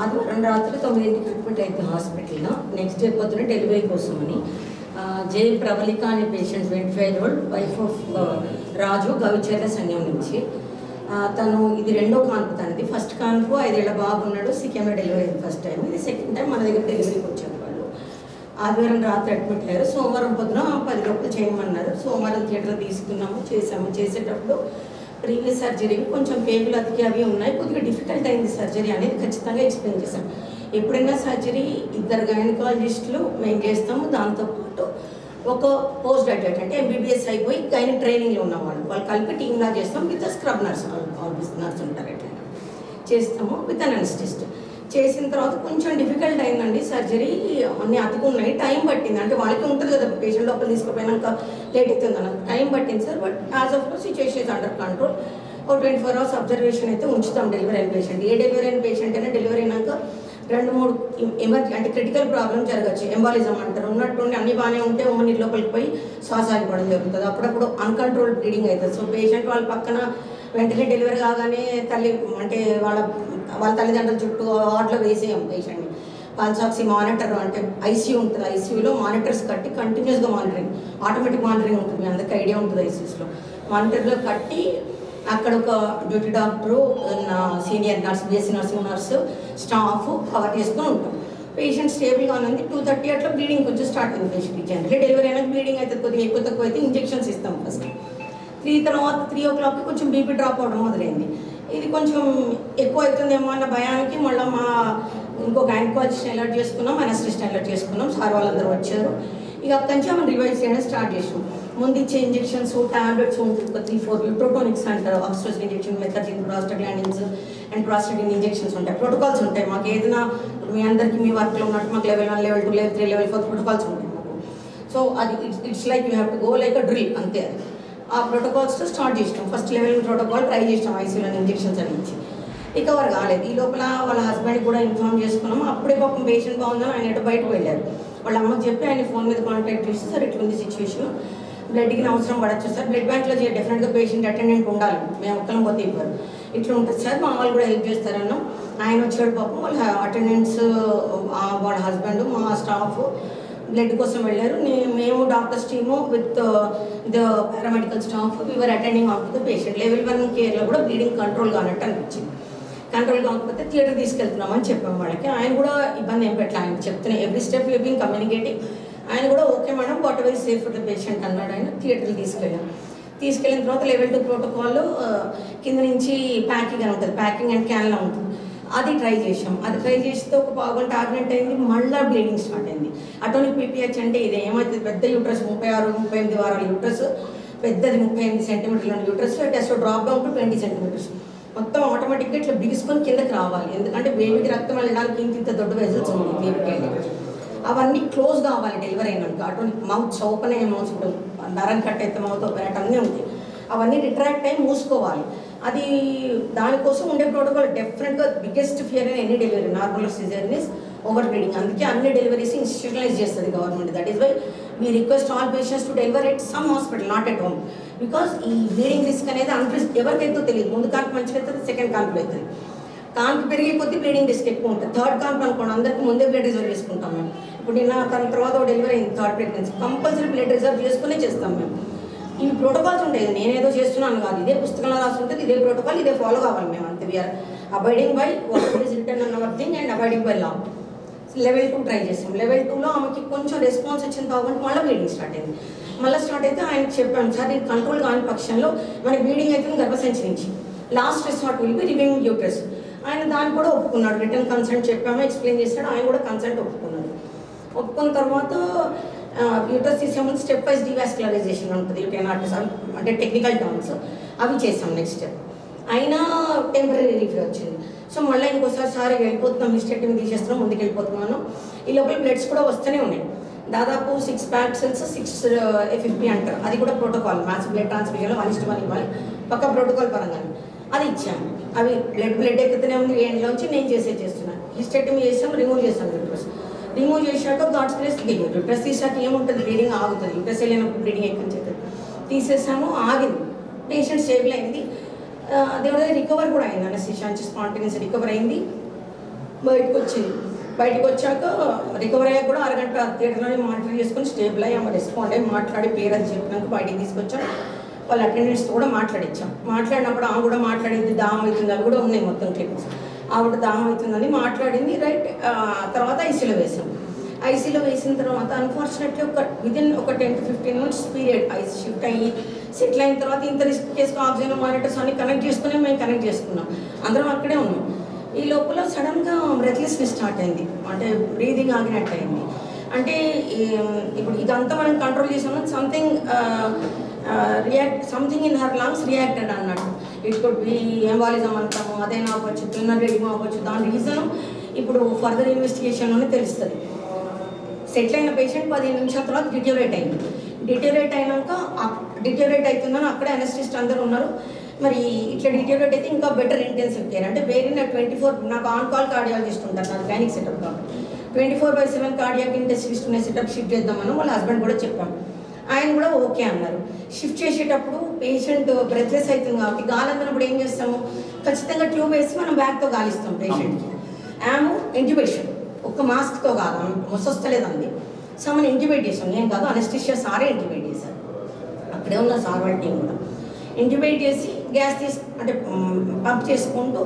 ఆదివారం రాత్రి 9కి అడ్మిట్ అయితే హాస్పిటల్లో నెక్స్ట్ డే పొద్దున డెలివరీ కోసమని జే ప్రవళిక అనే patient 25 year old wife of Raju Gavicherla సంఘం నుంచి తను ఇది రెండో కాన్పు తనది. ఫస్ట్ కాన్పు 5 ఏళ్ల బాబు ఉన్నాడు, సిక్కింలో డెలివరీ అయింది ఫస్ట్ టైం. ఇది సెకండ్ టైం మన దగ్గర డెలివరీకి వచ్చారు వాళ్ళు. ఆదివారం రాత్రి అడ్మిట్ అయ్యారు. సోమవారం పొద్దున 10 లోపల చేయమన్నారు. సోమవారం థియేటర్ తీసుకున్నాము, చేసేటప్పుడు ప్రీవియస్ సర్జరీకి కొంచెం పేగులు అతికి అవి ఉన్నాయి, కొద్దిగా డిఫికల్ట్ అయింది సర్జరీ అనేది ఖచ్చితంగా ఎక్స్ప్లెయిన్ చేశాం. ఎప్పుడైనా సర్జరీ 2 గైనకాలజిస్టులు మేము చేస్తాము, దాంతోపాటు ఒక పోస్ట్ గ్రాడ్యుయేట్ అంటే MBBS అయిపోయి గైనిక్ ట్రైనింగ్లో ఉన్న వాళ్ళు కలిపి టీమ్లా చేస్తాం. విత్ స్క్రబ్ నర్స్ నర్స్ ఉంటారు, ఎట్లయినా చేస్తాము విత్ అన్ అనెస్టిస్ట్. చేసిన తర్వాత కొంచెం డిఫికల్ట్ అయిందండి సర్జరీ, అన్నీ అతుకున్నాయి, టైం పట్టింది. అంటే వాళ్ళకి ఉంటుంది కదా పేషెంట్ లోపల తీసుకుపోయినాక లేట్ అవుతుంది అన్న టైం పట్టింది sir. But as of now situation is under control. ఒక 24 hours అబ్జర్వేషన్ అయితే ఉంచుతాం డెలివరీ అయిన పేషెంట్. ఏ డెలివరీ అయిన పేషెంట్ అయినా డెలివరీ అయినాక 2-3 అంటే క్రిటికల్ ప్రాబ్లమ్ జరగచ్చు. ఎంబాలిజం అంటారు, ఉన్నట్టుండి అన్ని బాగానే ఉంటే ఉమ్మని లోపలికి పోయి శ్వాస ఆగిపోవడం జరుగుతుంది. అప్పుడప్పుడు అన్కంట్రోల్ బ్లీడింగ్ అవుతుంది. సో పేషెంట్ వాళ్ళ పక్కన వెంటనే డెలివరీ కాగానే తల్లి అంటే వాళ్ళ తల్లిదండ్రుల చుట్టూ వార్డులో వేసేయం పేషెంట్ని. పల్స్ ఆక్సీ మానిటర్ అంటే ICU ఉంటుంది, ICUలో మానిటర్స్ కట్టి కంటిన్యూస్గా మానిటరింగ్, ఆటోమేటిక్ మానిటరింగ్ ఉంటుంది, మీ అందరికీ ఐడియా ఉంటుంది ICUస్లో. మానిటర్లో కట్టి అక్కడ ఒక duty doctor, senior nurse, BSc nursing nurse, staff cover చేసుకుని ఉంటాం. పేషెంట్ స్టేబుల్గా ఉన్నది. 2:30 అట్లా బ్లీడింగ్ కొంచెం స్టార్ట్ అయింది పేషెంట్కి. జనరల్లీ డెలివరీ అయినా బ్లీడింగ్ అయితే కొద్దిగా ఎక్కువ తక్కువ అయితే ఇంజెక్షన్స్ ఇస్తాం ఫస్ట్. 3 తర్వాత 3 o'clock కొంచెం బీపీ డ్రాప్ అవ్వడం మొదలైంది. ఇది కొంచెం ఎక్కువ అవుతుందేమో అన్న భయానికి మళ్ళీ మా ఇంకో గైనకాలజిస్ట్ అలర్ట్ చేసుకున్నాం, అనెస్థిస్ట్ అలర్ట్ చేసుకున్నాం. సార్ వాళ్ళందరూ వచ్చారు. ఇక అక్కడి నుంచి మనం రివైజ్ చేయడం స్టార్ట్ చేసాం. ముందు ఇచ్చే ఇంజెక్షన్స్ టాబ్లెట్స్ ఉంటుంది, 3-4 యూట్రోటోనిక్స్ అంటారు, ఆక్సిటోసిన్ ఇంజెక్షన్, మెథాజిన్, ప్రాస్టాగ్లాండిన్స్ అండ్ ప్రాస్టాటిన్ ఇంజెక్షన్స్ ఉంటాయి. ప్రోటోకాల్స్ ఉంటాయి మాకు. ఏదైనా మీ అందరికీ మీ వర్క్లో ఉన్నట్టు మాకు level 1, level 2, level 3, level 4 protocols ఉంటాయి మాకు. సో అది it's like you have to go like a drill అంతే. ఆ ప్రోటోకాల్స్తో స్టార్ట్ చేసినాం. ఫస్ట్ లెవెల్ ప్రోటోకాల్ ట్రై చేసినాం ICUలో ఇంజెక్షన్స్ అని ఇచ్చి. రికవర్ కాలేదు. ఈ లోపల వాళ్ళ హస్బెండ్కి కూడా ఇన్ఫార్మ్ చేసుకున్నాము. అప్పుడే పాపం పేషెంట్ బాగుందని ఆయన ఎటు బయటకు వెళ్ళారు. వాళ్ళ అమ్మకి చెప్పి ఆయన ఫోన్ మీద కాంటాక్ట్ చేసి, సార్ ఇట్లుంది సిచ్యువేషన్, బ్లడ్కి అవసరం పడచ్చు సార్, బ్లడ్ బ్యాంక్లో డెఫినెట్గా పేషెంట్ అటెండెంట్ ఉండాలి, మేము ఒక్కరం పోతే ఇవ్వరు, ఇట్లా ఉంటుంది సార్, మా వాళ్ళు కూడా హెల్ప్ చేస్తారన్నాం. ఆయన వచ్చాడు పాపం. వాళ్ళ అటెండెంట్స్, వాళ్ళ హస్బెండ్, మా స్టాఫ్ బ్లడ్ కోసం వెళ్ళారు. మేము doctors team with the paramedical staff were attending of the patient. Level 1 కేర్లో కూడా బ్లీడింగ్ కంట్రోల్ కానట్టు అనిపించింది. కంట్రోల్ కాకపోతే థియేటర్ తీసుకెళ్తున్నామని చెప్పాము వాళ్ళకి. ఆయన కూడా ఇబ్బంది ఏం పెట్టలే, ఆయన చెప్తున్నా every step you been communicating. ఆయన కూడా okay madam, whatever safe for the patient అన్నాడు. ఆయన థియేటర్కి తీసుకెళ్ళిన తర్వాత level 2 ప్రోటోకాల్ కింద నుంచి ప్యాకింగ్ అని ఉంటుంది, ప్యాకింగ్ అండ్ క్యాన్లా ఉంటుంది, అది ట్రై చేసాం. అది ట్రై చేస్తే ఒక పావుగంట ఆగినట్టు అయింది, మళ్ళీ బ్లీడింగ్ స్టార్ట్ అయింది. అటోనిక్ PPH అంటే ఇది ఏమైతే పెద్ద యూట్రస్, 36-38 వారాల యూట్రస్, పెద్దది 38 centimeters uterus, test drop down to 20 centimeters. మొత్తం ఆటోమేటిక్గా ఇట్లా బిగుసుకొని కిందకి రావాలి. ఎందుకంటే బేబీకి రక్తం వెళ్ళడానికి ఇంత దొడ్డు వెజల్స్ ఉంది బేబీకి వెళ్ళి, అవన్నీ క్లోజ్ కావాలి డెలివరీ అయినాక. అటోనిక్ మౌత్ ఓపెన్ అయ్యే మౌత్ ఉంటుంది, నరం కట్ అయితే మౌత్ ఓపెన్ అయ్యేట అన్నీ ఉంటాయి, అవన్నీ రిట్రాక్ట్ అయ్యి మూసుకోవాలి. అది దానికోసం ఉండే ప్రోటోకాల్. డెఫినెట్గా బిగ్గెస్ట్ ఫియర్ అయిన any delivery normal caesarean over bleeding. అందుకే అన్ని డెలివరీస్ ఇన్స్టిట్యూషనలైజ్ చేస్తుంది government. That is why we request all patients to deliver at some hospital, not at home. Because ఈ బ్లీడింగ్ రిస్క్ అనేది అన్రిస్క్ ఎవరికైతే తెలియదు. ముందు కాన్పు మంచిగా అవుతుంది, సెకండ్ కాన్పు అవుతుంది. కాన్పు పెరిగే కొద్దీ బ్లీడింగ్ రిస్క్ ఎక్కువ ఉంటుంది. థర్డ్ కాన్పు అనుకోండి, అందరికీ ముందే బ్లడ్ రిజర్వ్ చేసుకుంటాం మేము. ఇప్పుడు నిన్న తన తర్వాత డెలివరీ అయింది, third pregnancy, compulsory blood reserve చేసుకునే చేస్తాం మేము. ఇవి ప్రోటోకాల్స్ ఉంటాయి, నేనేదో చేస్తున్నాను కాదు, ఇదే పుస్తకంలో రాసి ఉంటుంది, ఇదే ప్రోటోకాల్, ఇదే ఫాలో కావాలి మేము అంతే. We are abiding by what is written in our thing and abiding by law. level 2 try చేసాం. level 2లో ఆమెకి కొంచెం రెస్పాన్స్ వచ్చిన కాబట్టి మళ్ళీ బ్లీడింగ్ స్టార్ట్ అయింది. మళ్ళీ స్టార్ట్ అయితే ఆయనకి చెప్పాను, సార్ ఇది కంట్రోల్ కాని పక్షంలో మనకి బ్లీడింగ్ అయితే గర్భసంచి నుంచి last resort will be removing uterus. ఆయన దాన్ని కూడా ఒప్పుకున్నాడు. రిటర్న్ కన్సెంట్ చెప్పాము, ఎక్స్ప్లెయిన్ చేశాడు, ఆయన కూడా కన్సెంట్ ఒప్పుకున్నాడు. ఒప్పుకున్న తర్వాత యూట్రస్ తీసే ముందు స్టెప్ వైజ్ డివాస్కులరైజేషన్ ఉంటుంది, అంటే టెక్నికల్ టర్మ్స్, అవి చేసాం నెక్స్ట్ స్టెప్. అయినా టెంపరీ రిలీఫ్ వచ్చింది. సో మళ్ళీ ఇంకోసారి సార్ వెళ్ళిపోతున్నాం, హిస్టెక్టమీ తీసేస్తున్నాం, ముందుకు వెళ్ళిపోతున్నాను. ఈ లోపల బ్లడ్స్ కూడా వస్తూనే ఉన్నాయి. దాదాపు 6 packed cells 6 FFP అంటారు, అది కూడా ప్రోటోకాల్. మ్యాథ్స్ బ్లడ్ ట్రాన్స్ఫ్యూజన్లో 1:1 ఇవ్వాలి, పక్క ప్రోటోకాల్ పరంగానే అది ఇచ్చాము. అవి బ్లడ్ ఎక్కుతూనే ఉంది. ఎండ్లోంచి నేను చేస్తున్నాను. హిస్టెక్టమీ చేసాం, రిమూవ్ చేసాం యూట్రస్. రిమూవ్ చేశాక గాడ్స్ గ్రేస్ యూట్రస్ తీసాక ఏముంటుంది, బ్లీడింగ్ ఆగుతుంది. యూట్రస్ వెళ్ళినప్పుడు బ్లీడింగ్ ఎక్కువ చేస్తుంది. తీసేసాము, ఆగింది, పేషెంట్ స్టేబుల్ అయింది. దేవుడి రికవర్ కూడా అయింది. అనస్థీషియా నుంచి స్పాంటేనియస్ రికవర్ అయింది, బయటకు వచ్చింది. బయటకు వచ్చాక రికవర్ అయ్యాక కూడా అరగంట థియేటర్లోనే మానిటర్ చేసుకొని స్టేబుల్ అయ్యి ఆమె రెస్పాండ్ అయ్యి మాట్లాడి పేరు అది చెప్పినాక బయటికి తీసుకొచ్చాం. వాళ్ళ అటెండెంట్స్తో కూడా మాట్లాడించాం. మాట్లాడినప్పుడు ఆమె కూడా మాట్లాడింది, దాహం అవుతుంది, అవి కూడా ఉన్నాయి మొత్తం క్లిప్స్. ఆవిడ దాహం అవుతుందని మాట్లాడింది. రైట్, తర్వాత ఐసీలో వేసాం. ఐసీలో వేసిన తర్వాత అన్ఫార్చునేట్లీ విదిన్ ఒక 10 to 15 minutes period ICU shift అయ్యి సెటిల్ అయిన తర్వాత ఇంత రిస్క్ కేసుకు ఆక్సిజన్ మానిటర్స్ అన్ని కనెక్ట్ చేసుకుని మేము కనెక్ట్ చేసుకున్నాం. అందరం అక్కడే ఉన్నాం. ఈ లోపల సడన్గా బ్రెత్లెస్నెస్ స్టార్ట్ అయింది, అంటే బ్రీదింగ్ ఆగినట్టు అయింది. అంటే ఇప్పుడు ఇదంతా మనం కంట్రోల్ చేసాము. Something in her lungs reacted అన్నట్టు. ఇట్ కుడ్ బి ఎంబాలిజం అంటాము, అదైనా అవ్వచ్చు, ప్రినర్ రేడియం అవ్వచ్చు. దాని రీజను ఇప్పుడు ఫర్దర్ ఇన్వెస్టిగేషన్లోనే తెలుస్తుంది. సెటిల్ అయిన పేషెంట్ 15 నిమిషాల తర్వాత డిటోరేట్ అయింది. డిటోరేట్ అయినాక డిటోరేట్ అవుతుందని అక్కడే అనెస్టిస్ట్ అందరూ ఉన్నారు. మరి ఇట్లా డిటోరేట్ అయితే ఇంకా బెటర్ ఇంటెన్సివ్ కేర్, అంటే వేరే 24 నాకు ఆన్ కాల్ కార్డియాలజిస్ట్ ఉంటారు, నాకు గైనిక్ సెటప్ కాబట్టి 24/7 కార్డియాక్ ఇంటెన్సివిస్ట్ ఉన్న సెటప్ షిఫ్ట్ చేద్దామని వాళ్ళ హస్బెండ్ కూడా చెప్పాము. ఆయన కూడా ఓకే అన్నారు. షిఫ్ట్ చేసేటప్పుడు పేషెంట్ బ్రెత్లెస్ అవుతుంది కాబట్టి గాలి అందనప్పుడు ఏం చేస్తాము, ఖచ్చితంగా ట్యూబ్ వేసి మనం బ్యాగ్తో గాలిస్తాం పేషెంట్కి. ఆమె ఇంట్యుబేషన్ ఒక్క మాస్క్తో కాదు, మొసొస్తలేదండి. సో మనం ఇంట్యుబేట్ చేసాం, నేను కాదు అనెస్థీషియా సారే ఇంట్యుబేట్ చేశారు. అక్కడే ఉన్న సార్ వాళ్ళ టీం కూడా ఇంట్యుబేట్ చేసి గ్యాస్ అంటే పంప్ చేసుకుంటూ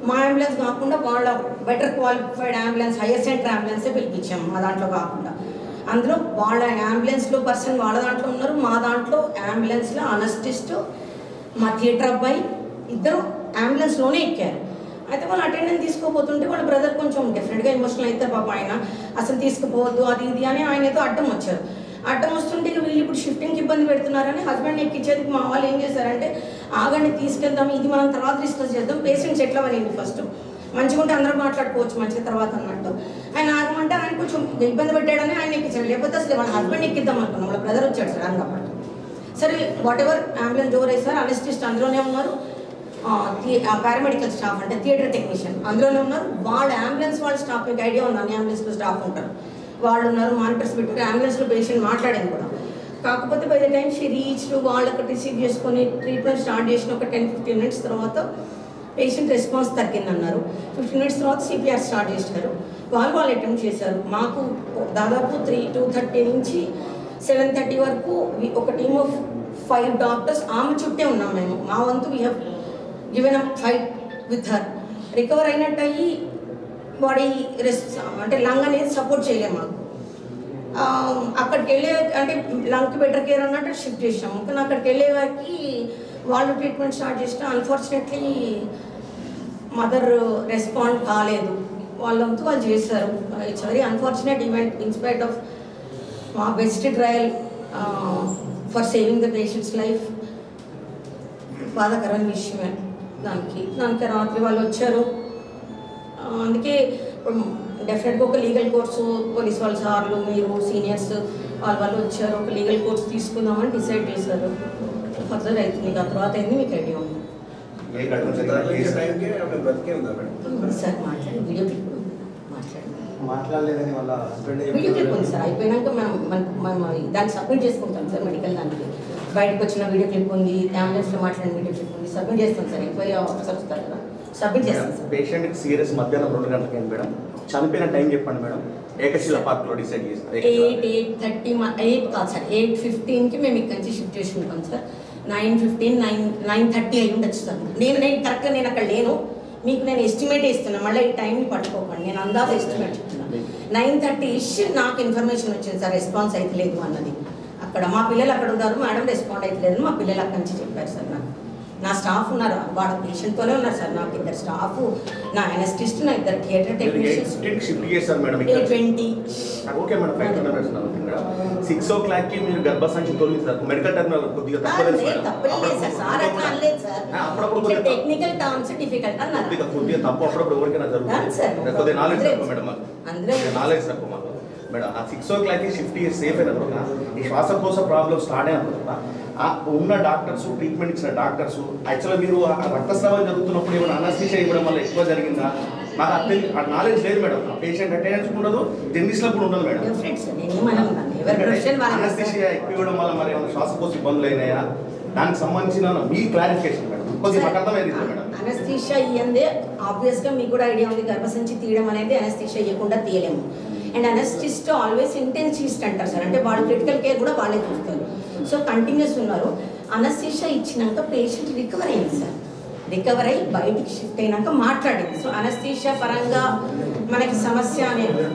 మా అంబులెన్స్ కాకుండా వాళ్ళ better qualified ambulance, higher center అంబులెన్సే పిలిపించాము. మా దాంట్లో కాకుండా అందులో వాళ్ళ అంబులెన్స్లో పర్సన్ వాళ్ళ దాంట్లో ఉన్నారు, మా దాంట్లో అంబులెన్స్లో అనెస్టిస్ట్, మా థియేటర్ అబ్బాయి ఇద్దరు అంబులెన్స్లోనే ఎక్కారు. అయితే వాళ్ళు అటెండెన్స్ తీసుకోపోతుంటే వాళ్ళ బ్రదర్ కొంచెం డెఫినెట్గా ఎమోషనల్ అవుతారు పాప. ఆయన అసలు తీసుకుపోవద్దు అది ఇది అని ఆయన ఏదో అడ్డం వచ్చారు. అడ్డం వస్తుంటే వీళ్ళు ఇప్పుడు షిఫ్టింగ్కి ఇబ్బంది పెడుతున్నారని హస్బెండ్ ఎక్కించేందుకు మా వాళ్ళు ఏం చేశారంటే, ఆగండి తీసుకెళ్దాం, ఇది మనం తర్వాత డిస్కస్ చేద్దాం, పేషెంట్స్ ఎట్లా అనింది ఫస్ట్ మంచిగా ఉంటే అందరూ మాట్లాడుకోవచ్చు మంచిగా తర్వాత అన్నట్టు. ఆయన ఆగమంటే ఆయన కొంచెం ఇబ్బంది పెట్టాడని ఆయన ఎక్కించాడు. లేకపోతే అసలు వాళ్ళ హస్బెండ్ ఎక్కిద్దాం అనుకున్నాం. వాళ్ళ బ్రదర్ వచ్చాడు సార్ అందుకప్పటికి. సరే వాట్ ఎవర్ అంబులెన్స్ డోర్ వేసారు, అనెస్టిస్ట్ అందులోనే ఉన్నారు, పారామెడికల్ స్టాఫ్ అంటే థియేటర్ టెక్నీషియన్ అందులోనే ఉన్నారు. వాళ్ళ అంబులెన్స్ వాళ్ళ స్టాఫ్, మీకు ఐడియా ఉంది అన్ని అంబులెన్స్లో స్టాఫ్ ఉంటారు, వాళ్ళు ఉన్నారు. మానిటర్స్ పెట్టుకుని అంబులెన్స్లో పేషెంట్ మాట్లాడాను కూడా. కాకపోతే by the time she reach వాళ్ళకి రిసీవ్ చేసుకొని ట్రీట్మెంట్ స్టార్ట్ చేసిన ఒక 10-15 minutes తర్వాత పేషెంట్ రెస్పాన్స్ తగ్గిందన్నారు. 15 minutes తర్వాత సిపిఆర్ స్టార్ట్ చేశారు. వాళ్ళు అటెంప్ట్ చేశారు. మాకు దాదాపు 2:30 నుంచి 7:30 వరకు ఒక టీమ్ ఆఫ్ 5 డాక్టర్స్ ఆమె చుట్టే ఉన్నాం మేము. మా వంతు we have given a fight with her. Recover అయినట్టు అయ్యి బాడీ అంటే లంగ్ అనేది సపోర్ట్ చేయలేము మాకు. అక్కడికి వెళ్ళే అంటే లంగ్కి బెటర్ కేర్ అన్నట్టు షిఫ్ట్ చేసాము. కానీ అక్కడికి వెళ్ళే వారికి వాళ్ళు ట్రీట్మెంట్ స్టార్ట్ చేసిన అన్ఫార్చునేట్లీ మదర్ రెస్పాండ్ కాలేదు. వాళ్ళంతా వాళ్ళు చేశారు. It's very unfortunate event in spite of మా best trial for saving the patient's life. బాధాకరమైన విషయమే. దానికి రాత్రి వాళ్ళు వచ్చారు. అందుకే డెఫినెట్గా ఒక లీగల్ కోర్సు పోలీస్ వాళ్ళ సార్లు మీరు సీనియర్స్ వాళ్ళు వచ్చారు. ఒక లీగల్ కోర్స్ తీసుకుందామని డిసైడ్ చేశారు. ఫర్దర్ అవుతుంది, ఆ తర్వాత అయింది మీకు ఐడియా ఉంది సార్. మాట్లాడి వీడియో క్లిప్ మాట్లాడలేదని వాళ్ళ వీడియో క్లిప్ ఉంది సార్. అయిపోయినాక మేము దాన్ని సబ్మిట్ చేసుకుంటాం సార్. మెడికల్ దానికి బయటకు వచ్చిన వీడియో క్లిప్ ఉంది, అంబులెన్స్లో మాట్లాడిన వీడియో క్లిప్ ఉంది, సబ్మిట్ చేస్తాం సార్. ఎంక్వైరీ ఆఫీసర్ వస్తారు కదా, సబ్మిట్ చేస్తాం సార్. పేషెంట్కి సీరియస్ మధ్యాహ్నం 2 గంటలకి అయింది మేడం. చనిపోయిన టైం చెప్పండి మేడం. ఏకశిల పార్క్లో డిసైడ్ చేస్తారు. 8 కాదు సార్, 8:15కి మేము ఇక్కడి నుంచి షిఫ్ట్ చేసి ఉంటాం సార్. 9:15, 9:30 అయి ఉండొచ్చు సార్. నేను కరెక్ట్గా నేను అక్కడ లేను, మీకు నేను ఎస్టిమేట్ ఇస్తున్నాను. మళ్ళీ ఈ టైంని పట్టుకోకండి, నేను అందాజ ఎస్టిమేట్ చెప్తున్నాను. 9:30-ish నాకు ఇన్ఫర్మేషన్ వచ్చింది సార్, రెస్పాన్స్ అయితే లేదు అన్నది. అక్కడ మా పిల్లలు అక్కడ ఉన్నారు, మేడం రెస్పాండ్ అయితే లేదని మా పిల్లలు అక్కడి నుంచి చెప్పారు సార్. నాకు నా స్టాఫ్ ఉన్నారు, వాళ్ళ పేషెంట్తోనే ఉన్నారు సార్. నాకు 2 స్టాఫ్, నా అనెస్టిస్ట్, నా 2 theatre technicians. 8:20 okay madam. 6 o'clock మీరు గర్భసంచి తొలగిస్తారు. మెడికల్ టర్మినల్ కొద్దిగా టెక్నికల్ టర్మ్స్ డిఫికల్ట్ అన్నారు. కొద్దిగా తప్పు అప్పుడప్పుడు ఎవరికైనా జరుగుతుంది. కొద్దిగా నాలెడ్జ్ తక్కువ మేడం, నాలెడ్జ్ తక్కువ మాకు మేడం. ఆ 6 o'clock షిఫ్ట్ సేఫ్ అయిన తర్వాత ఈ శ్వాసకోశ ప్రాబ్లమ్ స్టార్ట్ అయిన తర్వాత ఉన్న డాక్టర్స్, ట్రీట్మెంట్ ఇచ్చిన డాక్టర్స్ యాక్చువల్గా మీరు రక్తస్రావం జరుగుతున్నప్పుడు ఏమైనా అనస్థీషియా ఇవ్వడం వల్ల ఎక్కువ జరిగిందా నాకు ఆ నాలెడ్జ్ లేదు మేడం. పేషెంట్ అటెండెన్స్ ఉండదు, జర్నలిస్ట్లో కూడా ఉండదు మేడం. అనస్థీషియా ఎక్కువ ఇవ్వడం వల్ల మరి ఏమైనా శ్వాసకోశ ఇబ్బందులు అయినాయా, దానికి సంబంధించిన మీ క్లారిఫికేషన్ మేడం. కొద్దిగా మాకు అర్థమైంది మేడం. అనస్థీషియా ఇయ్యందే ఆబ్వియస్గా మీకు కూడా ఐడియా ఉంది, గర్భసంచి తీయడం అనేది అనస్థీషియా ఇవ్వకుండా తీయలేము. అండ్ అనస్థిస్ట్ ఆల్వేస్ ఇంటెన్సివిస్ట్ అంటారు సార్, అంటే వాళ్ళు క్రిటికల్ కేర్ కూడా వాళ్ళే చూస్తారు. సో కంటిన్యూస్ ఉన్నారు. అనస్థీషియా ఇచ్చినాక పేషెంట్ రికవర్ అయింది సార్, రికవర్ అయ్యి బయటికి షిఫ్ట్ అయినాక మాట్లాడింది. సో అనస్థీషియా పరంగా మనకి సమస్య అనేది